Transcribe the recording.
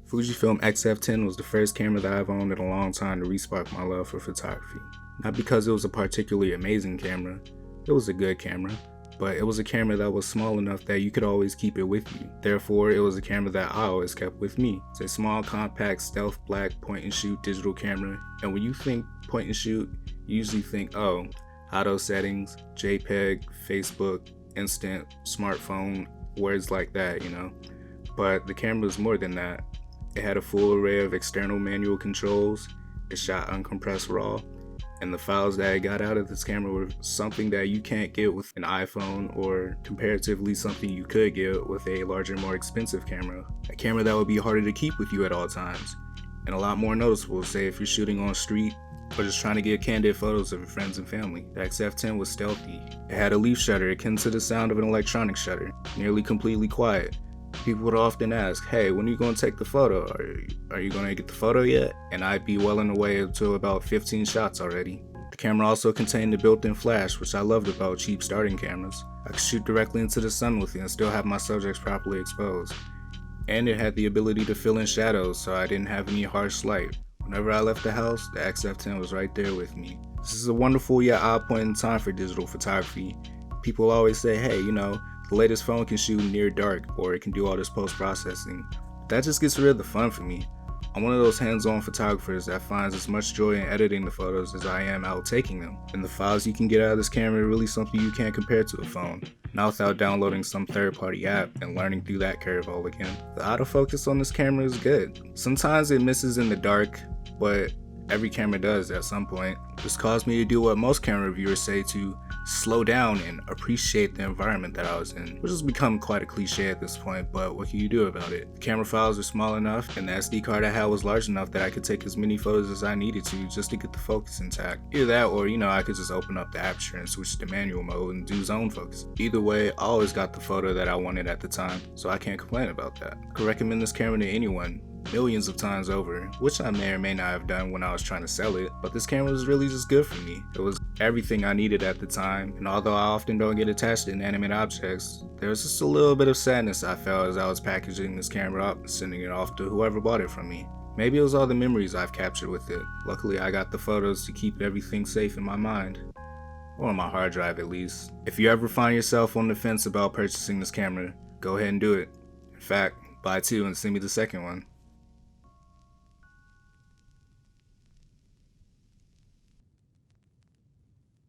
Fujifilm XF10 was the first camera that I've owned in a long time to re-spark my love for photography. Not because it was a particularly amazing camera, it was a good camera, but it was a camera that was small enough that you could always keep it with you. Therefore, it was a camera that I always kept with me. It's a small, compact, stealth black point-and-shoot digital camera, and when you think point-and-shoot, you usually think, oh, auto settings, JPEG, Facebook, instant, smartphone, words like that, you know. But the camera is more than that. It had a full array of external manual controls, it shot uncompressed RAW, and the files that I got out of this camera were something that you can't get with an iPhone, or comparatively something you could get with a larger, more expensive camera. A camera that would be harder to keep with you at all times, and a lot more noticeable, say if you're shooting on street, or just trying to get candid photos of your friends and family. The XF10 was stealthy. It had a leaf shutter akin to the sound of an electronic shutter, nearly completely quiet. People would often ask, hey, when are you going to take the photo? Are you going to get the photo yet? And I'd be well on the way to about 15 shots already. The camera also contained a built-in flash, which I loved about cheap starting cameras. I could shoot directly into the sun with it and still have my subjects properly exposed. And it had the ability to fill in shadows, so I didn't have any harsh light. Whenever I left the house, the XF10 was right there with me. This is a wonderful yet odd point in time for digital photography. People always say, hey, you know, the latest phone can shoot near dark, or it can do all this post-processing. That just gets rid of the fun for me. I'm one of those hands-on photographers that finds as much joy in editing the photos as I am out taking them. And the files you can get out of this camera are really something you can't compare to a phone. Not without downloading some third-party app and learning through that curve all again. The autofocus on this camera is good. Sometimes it misses in the dark, but every camera does at some point. This caused me to do what most camera reviewers say, to slow down and appreciate the environment that I was in, which has become quite a cliche at this point, but what can you do about it? The camera files are small enough, and the SD card I had was large enough that I could take as many photos as I needed to just to get the focus intact. Either that, or I could just open up the aperture and switch to manual mode and do zone focus. Either way, I always got the photo that I wanted at the time, so I can't complain about that. I could recommend this camera to anyone, millions of times over, which I may or may not have done when I was trying to sell it, but this camera was really just good for me. It was everything I needed at the time, and although I often don't get attached to inanimate objects, there was just a little bit of sadness I felt as I was packaging this camera up and sending it off to whoever bought it from me. Maybe it was all the memories I've captured with it. Luckily, I got the photos to keep everything safe in my mind. Or on my hard drive at least. If you ever find yourself on the fence about purchasing this camera, go ahead and do it. In fact, buy two and send me the second one.